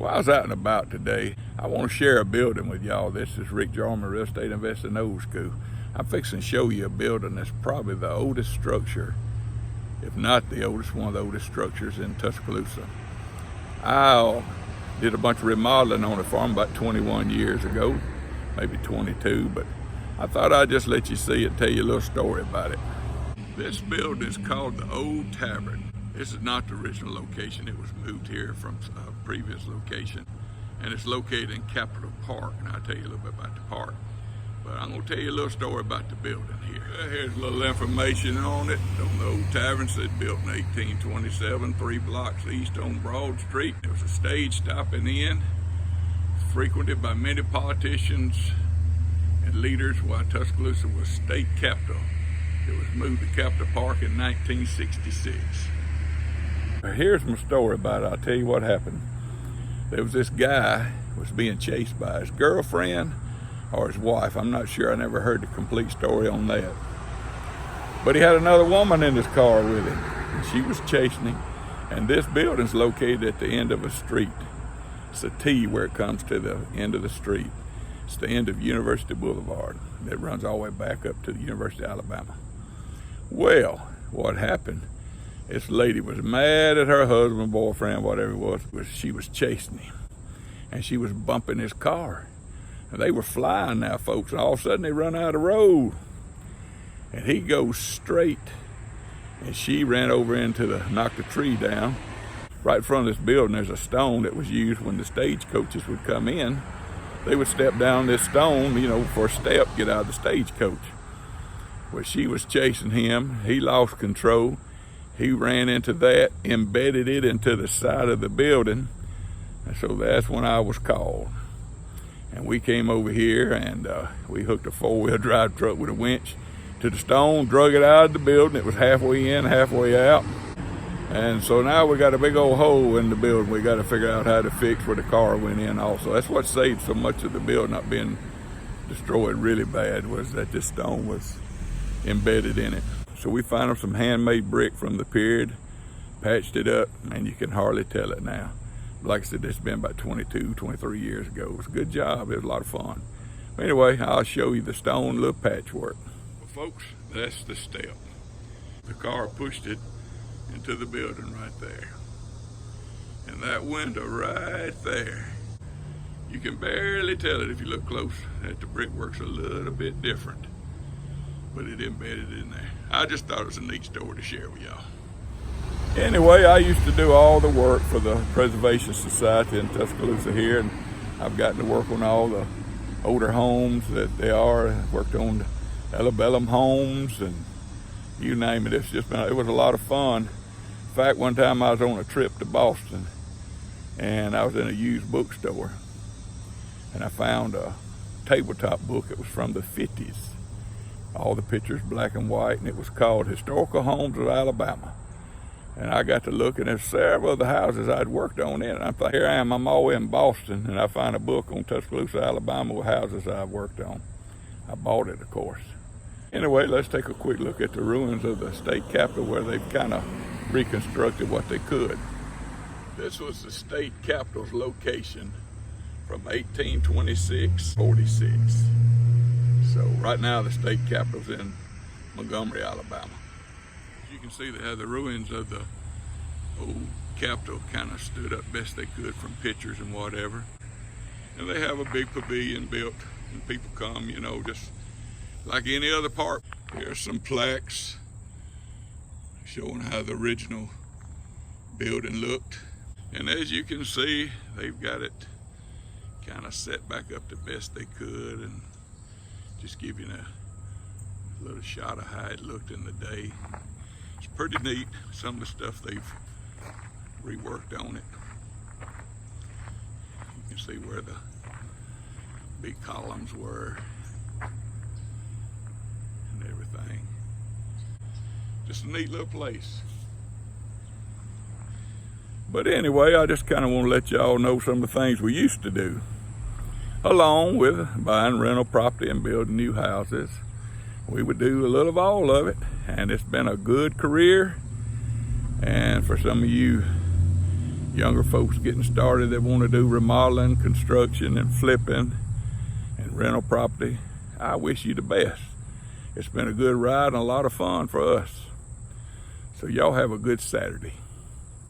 Well, I was out and about today. I want to share a building with y'all. This is Rick Jarman, Real Estate Investing Old School. I'm fixing to show you a building that's probably the oldest structure, if not the oldest, one of the oldest structures in Tuscaloosa. I did a bunch of remodeling on the farm about 21 years ago, maybe 22, but I thought I'd just let you see it, tell you a little story about it. This building is called the Old Tavern. This is not the original location. It was moved here from a previous location, and it's located in Capitol Park, and I'll tell you a little bit about the park. But I'm going to tell you a little story about the building here. Here's a little information on it. On the Old Tavern, said built in 1827, 3 blocks east on Broad Street. It was a stage stopping in, frequented by many politicians and leaders while Tuscaloosa was state capital. It was moved to Capitol Park in 1966. Here's my story about it. I'll tell you what happened. There was this guy was being chased by his girlfriend or his wife. I'm not sure. I never heard the complete story on that. But he had another woman in his car with him, and she was chasing him. And this building's located at the end of a street. It's a T where it comes to the end of the street. It's the end of University Boulevard. That runs all the way back up to the University of Alabama. Well, what happened? This lady was mad at her husband, boyfriend, whatever it was. She was chasing him, and she was bumping his car. And they were flying now, folks, and all of a sudden they run out of road. And he goes straight, and she ran over knocked a tree down. Right in front of this building, there's a stone that was used when the stagecoaches would come in. They would step down this stone, for a step, get out of the stagecoach. Well, she was chasing him. He lost control. He ran into that, embedded it into the side of the building. And so that's when I was called. And we came over here and we hooked a 4-wheel drive truck with a winch to the stone, drug it out of the building. It was halfway in, halfway out. And so now we got a big old hole in the building. We got to figure out how to fix where the car went in also. That's what saved so much of the building not being destroyed really bad, was that this stone was embedded in it. So we found some handmade brick from the period, patched it up, and you can hardly tell it now. Like I said, this has been about 22, 23 years ago. It was a good job. It was a lot of fun. Anyway, I'll show you the stone little patchwork. Well, folks, that's the step. The car pushed it into the building right there. And that window right there, you can barely tell it if you look close that the brickwork's a little bit different, but it embedded in there. I just thought it was a neat story to share with y'all. Anyway, I used to do all the work for the Preservation Society in Tuscaloosa here, and I've gotten to work on all the older homes that they are. I worked on Alabellum homes and you name it. It was a lot of fun. In fact, one time I was on a trip to Boston, and I was in a used bookstore, and I found a tabletop book. It was from the 50s. All the pictures black and white, and it was called Historical Homes of Alabama. And I got to look, and there's several of the houses I'd worked on in it. I'm like, here I am, I'm all the way in Boston, and I find a book on Tuscaloosa, Alabama with houses I've worked on. I bought it, of course. Anyway, let's take a quick look at the ruins of the state capitol where they've kind of reconstructed what they could. This was the state capitol's location from 1826-46. So right now the state capitol's in Montgomery, Alabama. As you can see, they have the ruins of the old capitol kind of stood up best they could from pictures and whatever. And they have a big pavilion built, and people come, just like any other park. Here's some plaques showing how the original building looked. And as you can see, they've got it kind of set back up the best they could, and just give you a little shot of how it looked in the day. It's pretty neat, some of the stuff they've reworked on it. You can see where the big columns were and everything. Just a neat little place. But anyway, I just kind of want to let y'all know some of the things we used to do, along with buying rental property and building new houses. We would do a little of all of it, and it's been a good career. And for some of you younger folks getting started that want to do remodeling, construction, and flipping, and rental property. I wish you the best. It's been a good ride and a lot of fun for us. So y'all have a good Saturday.